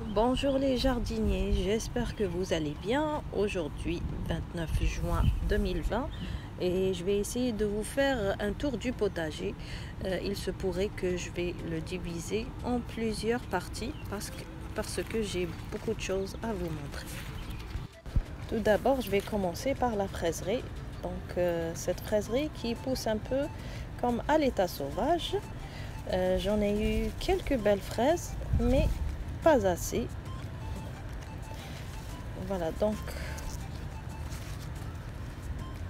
Bonjour les jardiniers, j'espère que vous allez bien. Aujourd'hui, 29 juin 2020, et je vais essayer de vous faire un tour du potager. Il se pourrait que je vais le diviser en plusieurs parties parce que j'ai beaucoup de choses à vous montrer. Tout d'abord, je vais commencer par la fraiserie. Cette fraiserie qui pousse un peu comme à l'état sauvage. J'en ai eu quelques belles fraises, mais pas assez. Voilà, donc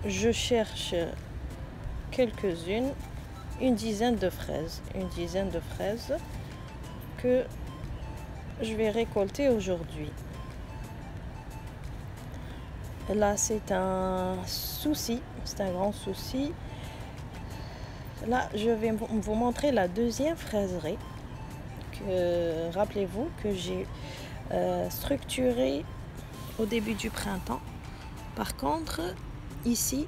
je cherche quelques-unes, une dizaine de fraises que je vais récolter aujourd'hui. Là, c'est un souci, c'est un grand souci. Là, je vais vous montrer la deuxième fraiserie. Rappelez-vous que j'ai structuré au début du printemps. Par contre, ici,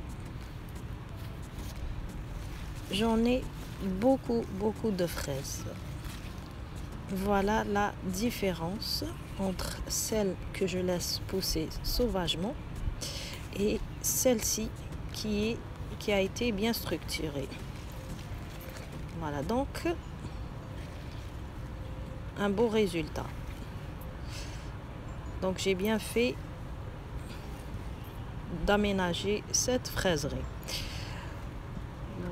j'en ai beaucoup de fraises. Voilà la différence entre celle que je laisse pousser sauvagement et celle-ci qui a été bien structurée. Voilà donc un beau résultat. Donc j'ai bien fait d'aménager cette fraiserie.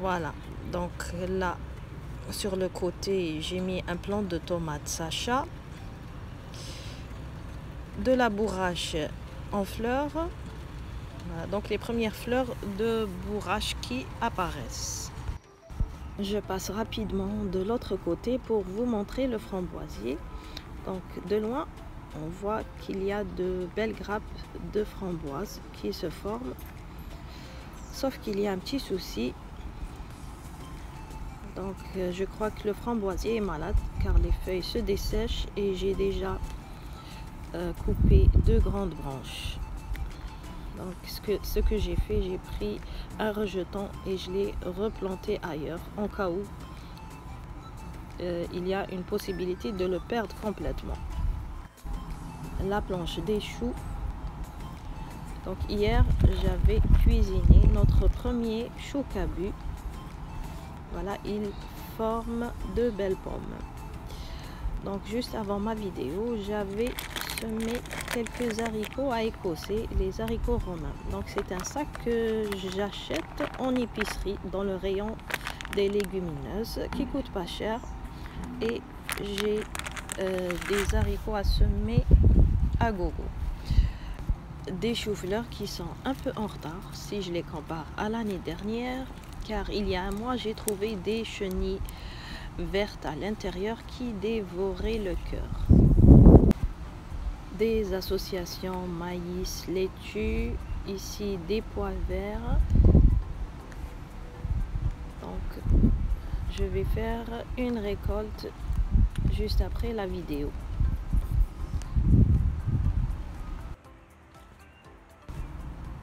Voilà, donc là sur le côté j'ai mis un plant de tomates Sacha, de la bourrache en fleurs. Voilà, donc les premières fleurs de bourrache qui apparaissent. Je passe rapidement de l'autre côté pour vous montrer le framboisier. Donc de loin on voit qu'il y a de belles grappes de framboises qui se forment, sauf qu'il y a un petit souci. Donc je crois que le framboisier est malade car les feuilles se dessèchent et j'ai déjà coupé deux grandes branches. Donc ce que j'ai fait, j'ai pris un rejeton et je l'ai replanté ailleurs en cas où il y a une possibilité de le perdre complètement. La planche des choux. Donc hier j'avais cuisiné notre premier chou cabu. Voilà, il forme de belles pommes. Donc juste avant ma vidéo, j'avais semé quelques haricots à écosser, les haricots romains. Donc c'est un sac que j'achète en épicerie dans le rayon des légumineuses qui coûte pas cher. Et j'ai des haricots à semer à gogo. Des choux-fleurs qui sont un peu en retard si je les compare à l'année dernière, car il y a un mois j'ai trouvé des chenilles vertes à l'intérieur qui dévoraient le cœur. Des associations maïs, laitue, ici des pois verts. Donc je vais faire une récolte juste après la vidéo.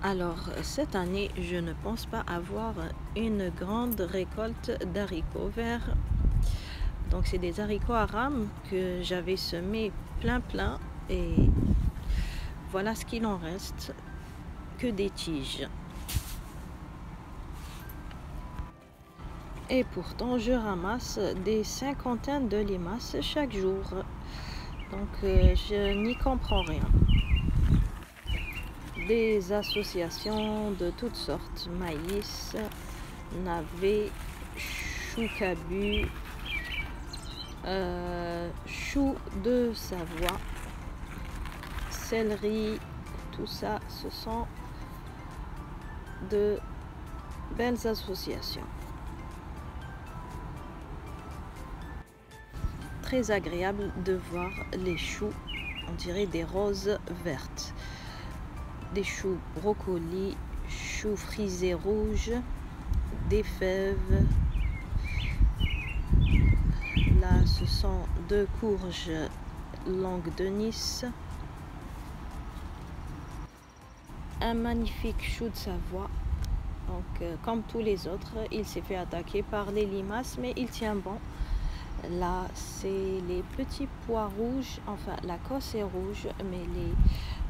Alors, cette année, je ne pense pas avoir une grande récolte d'haricots verts. Donc, c'est des haricots à rames que j'avais semés plein et voilà ce qu'il en reste, que des tiges. Et pourtant, je ramasse des cinquantaines de limaces chaque jour. Donc, je n'y comprends rien. Des associations de toutes sortes, maïs, navets, chou cabu, chou de Savoie, céleri, tout ça, ce sont de belles associations. Très agréable de voir les choux, on dirait des roses vertes. Des choux brocolis, choux frisés rouges, des fèves. Là, ce sont deux courges langue de Nice. Un magnifique chou de Savoie. Donc, comme tous les autres, il s'est fait attaquer par les limaces, mais il tient bon. Là, c'est les petits pois rouges, enfin la cosse est rouge, mais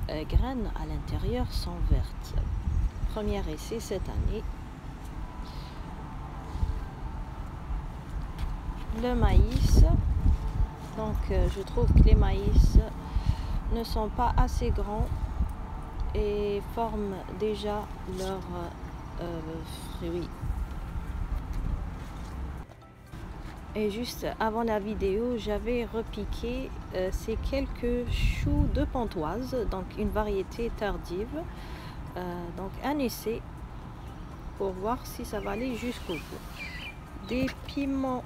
les graines à l'intérieur sont vertes. Premier essai cette année. Le maïs, donc je trouve que les maïs ne sont pas assez grands et forment déjà leurs fruits. Et juste avant la vidéo, j'avais repiqué ces quelques choux de Pontoise, donc une variété tardive. Donc un essai pour voir si ça va aller jusqu'au bout. Des piments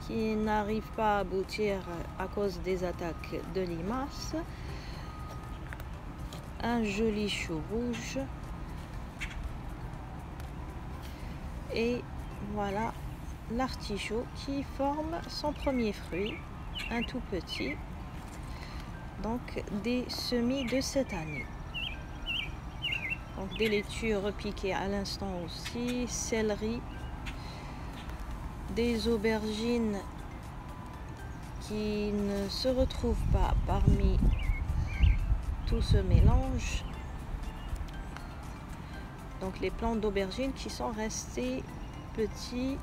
qui n'arrivent pas à aboutir à cause des attaques de limaces. Un joli chou rouge. Et voilà l'artichaut qui forme son premier fruit, un tout petit, donc des semis de cette année. Donc des laitues repiquées à l'instant aussi, céleri, des aubergines qui ne se retrouvent pas parmi tout ce mélange. Donc les plants d'aubergines qui sont restés petits.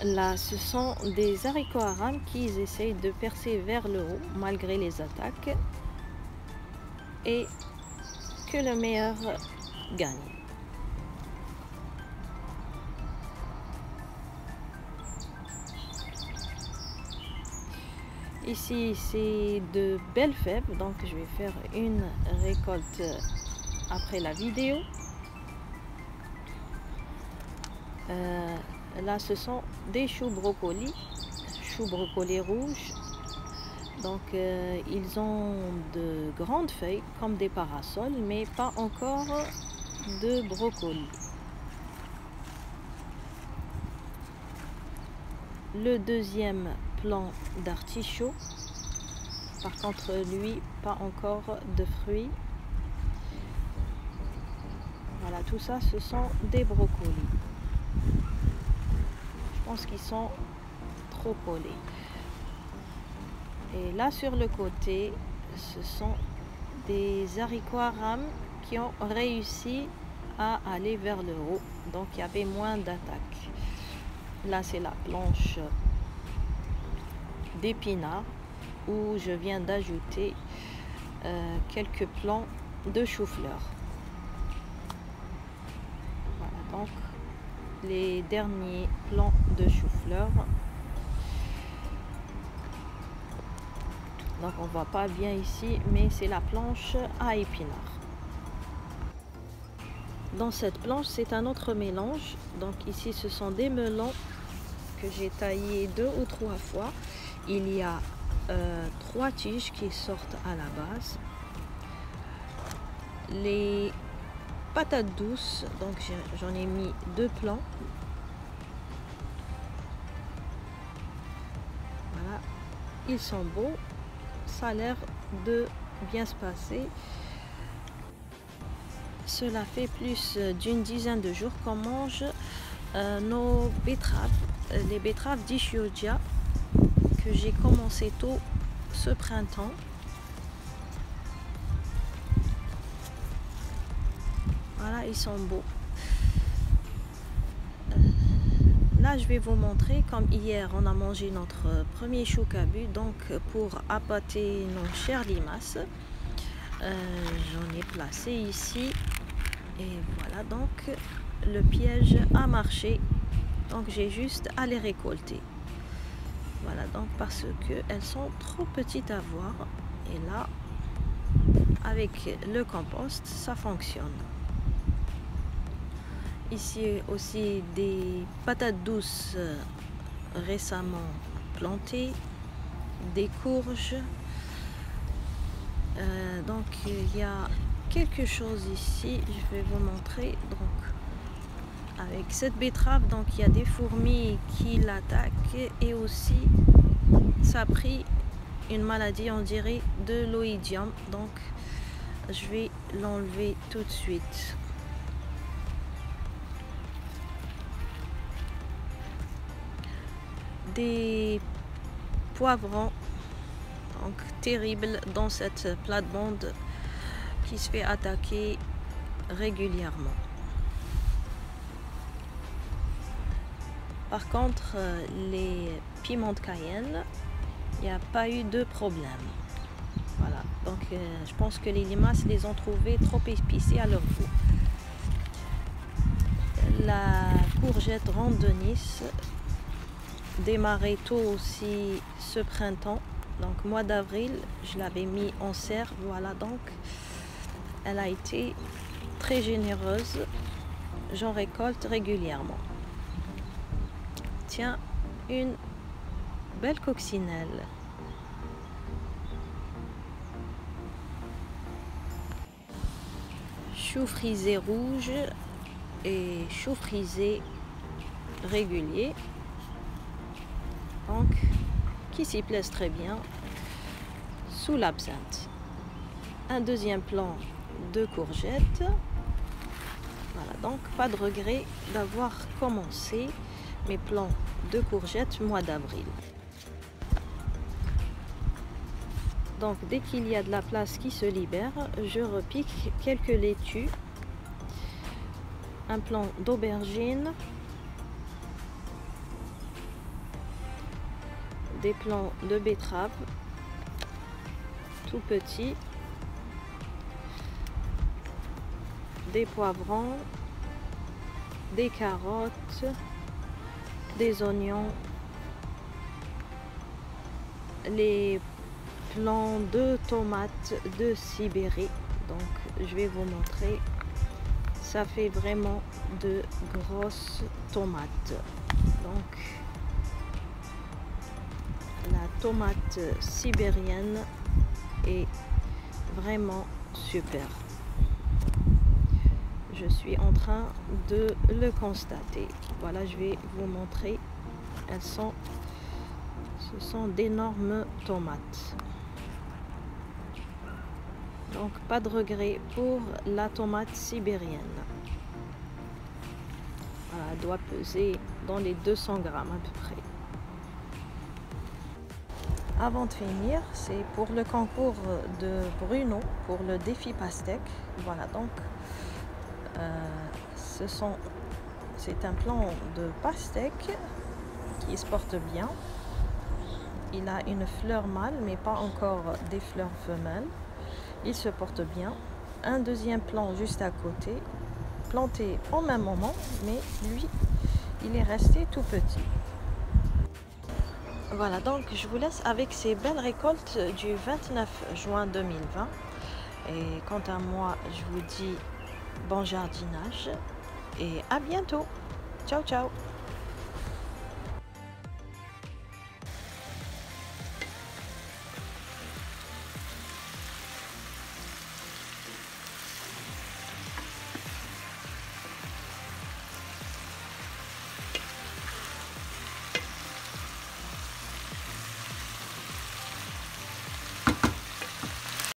Là, ce sont des haricots à rames qui essayent de percer vers le haut malgré les attaques et que le meilleur gagne. Ici, c'est de belles fèves, donc je vais faire une récolte après la vidéo. Là, ce sont des choux brocolis rouges. Donc, ils ont de grandes feuilles comme des parasols, mais pas encore de brocolis. Le deuxième plant d'artichaut, par contre, lui, pas encore de fruits. Voilà, tout ça, ce sont des brocolis. Je pense qu'ils sont trop collés. Et là sur le côté, ce sont des haricots à rames qui ont réussi à aller vers le haut. Donc il y avait moins d'attaques. Là c'est la planche d'épinards où je viens d'ajouter quelques plants de chou-fleur. Voilà donc les derniers plants de chou-fleur. Donc on voit pas bien ici, mais c'est la planche à épinards. Dans cette planche, c'est un autre mélange. Donc ici, ce sont des melons que j'ai taillés 2 ou 3 fois. Il y a 3 tiges qui sortent à la base. Les patates douces, donc j'en ai mis 2 plants. Voilà, ils sont beaux. Ça a l'air de bien se passer. Cela fait plus d'une dizaine de jours qu'on mange nos betteraves, les betteraves d'Ichiojia que j'ai commencé tôt ce printemps. Voilà, ils sont beaux. Là, je vais vous montrer, comme hier, on a mangé notre premier chou-cabu, donc pour appâter nos chères limaces, j'en ai placé ici. Et voilà, donc le piège a marché, donc j'ai juste à les récolter. Voilà, donc parce que elles sont trop petites à voir, et là avec le compost ça fonctionne. Ici aussi des patates douces récemment plantées, des courges, donc il y a quelque chose ici, je vais vous montrer. Donc avec cette betterave, donc il y a des fourmis qui l'attaquent, et aussi ça a pris une maladie, on dirait de l'oïdium, donc je vais l'enlever tout de suite. des poivrons donc terribles dans cette plate-bande qui se fait attaquer régulièrement. Par contre, les piments de Cayenne, il n'y a pas eu de problème. Voilà, donc je pense que les limaces les ont trouvés trop épicés à leur goût. La courgette ronde de Nice démarrait tôt aussi ce printemps, donc mois d'avril, je l'avais mis en serre, voilà, donc elle a été très généreuse, j'en récolte régulièrement. Tiens, une belle coccinelle. Chou frisé rouge et chou frisé régulier, donc qui s'y plaisent très bien sous l'absinthe. Un deuxième plan de courgettes. Voilà, donc pas de regret d'avoir commencé mes plans de courgettes mois d'avril. Donc dès qu'il y a de la place qui se libère, je repique quelques laitues, un plant d'aubergine, des plants de betterave tout petits, des poivrons, des carottes, des oignons, les plants de tomates de Sibérie. Donc je vais vous montrer, ça fait vraiment de grosses tomates. Donc la tomate sibérienne est vraiment super. Je suis en train de le constater. Voilà, je vais vous montrer. Ce sont d'énormes tomates. Donc pas de regret pour la tomate sibérienne. Voilà, elle doit peser dans les 200 grammes à peu près. Avant de finir, c'est pour le concours de Bruno, pour le défi pastèque. Voilà, donc c'est un plant de pastèque qui se porte bien. Il a une fleur mâle, mais pas encore des fleurs femelles. Il se porte bien. Un deuxième plant juste à côté, planté au même moment, mais lui, il est resté tout petit. Voilà, donc je vous laisse avec ces belles récoltes du 29 juin 2020. Et quant à moi, je vous dis bon jardinage et à bientôt. Ciao, ciao.